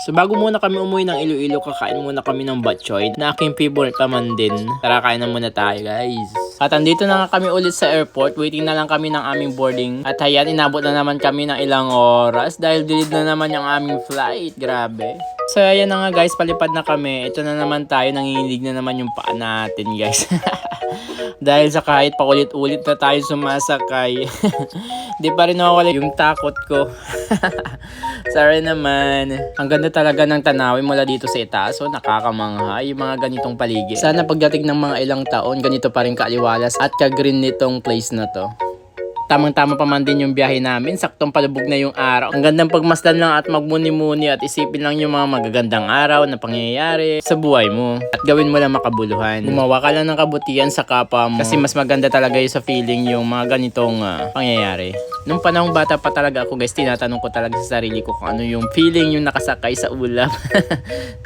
So bago muna kami umuwi ng Iloilo, kakain muna kami ng batchoy na aking favorite naman din. Tara, kain na muna tayo guys. At andito na nga kami ulit sa airport. Waiting na lang kami ng aming boarding. At ayan, inabot na naman kami ng ilang oras dahil delayed na naman yung aming flight. Grabe. So ayan na nga guys, palipad na kami. Ito na naman tayo, nanginginig na naman yung paa natin guys. Dahil sa kahit paulit-ulit na tayo sumasakay. Di pa rin nawawala yung takot ko. Sorry naman. Ang ganda talaga ng tanawin mula dito sa itaas. So nakakamangha yung mga ganitong paligid. Sana pagdating ng mga ilang taon, ganito pa rin kaaliwalas at ka-green nitong place na to. Tamang-tama pa man din yung biyahe namin. Saktong palubog na yung araw. Ang gandang pagmasdan lang at magmuni-muni at isipin lang yung mga magagandang araw na pangyayari sa buhay mo. At gawin mo lang makabuluhan. Gumawa ka lang ng kabutihan sa kapwa mo. Kasi mas maganda talaga yung sa feeling yung mga ganitong pangyayari. Nung panahong bata pa talaga ako guys, tinatanong ko talaga sa sarili ko kung ano yung feeling yung nakasakay sa ulap.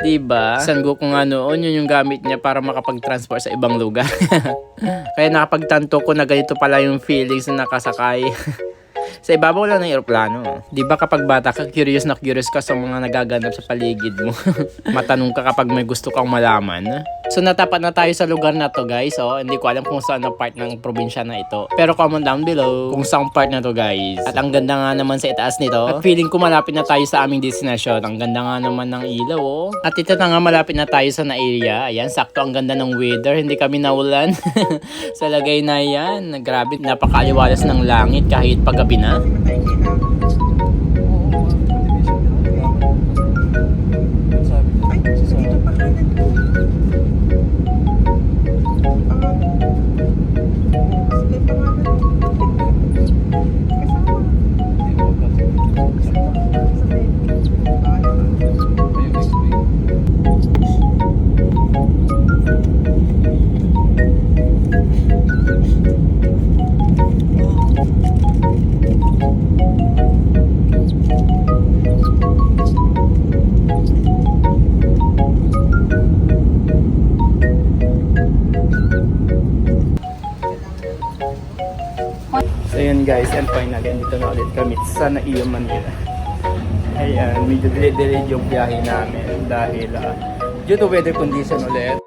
Diba? Sango ko nga noon, yun yung gamit niya para makapag-transport sa ibang lugar. Kaya nakapagtanto ko na ganito pala yung feelings na nakasakay. Sa ibabaw lang ng eroplano. Di ba kapag bata ka, curious na curious ka sa mga nagaganap sa paligid mo. Matanong ka kapag may gusto kang malaman. So natapat na tayo sa lugar na to guys. Oh, hindi ko alam kung saan na part ng probinsya na ito. Pero comment down below kung saan part na to guys. At ang ganda nga naman sa itaas nito. At feeling ko malapit na tayo sa aming destination. Ang ganda nga naman ng ilaw oh. At ito na nga malapit na tayo sa na-area. Ayan, sakto ang ganda ng weather. Hindi kami naulan. Sa lagay na yan. Grabe, napakaaliwalas ng langit kahit paggabi na. So yun guys, and finally, dito na ulit kami sa Naiya, Manila. Ayan, medyo delayed yung biyahe namin dahil due to weather condition ulit.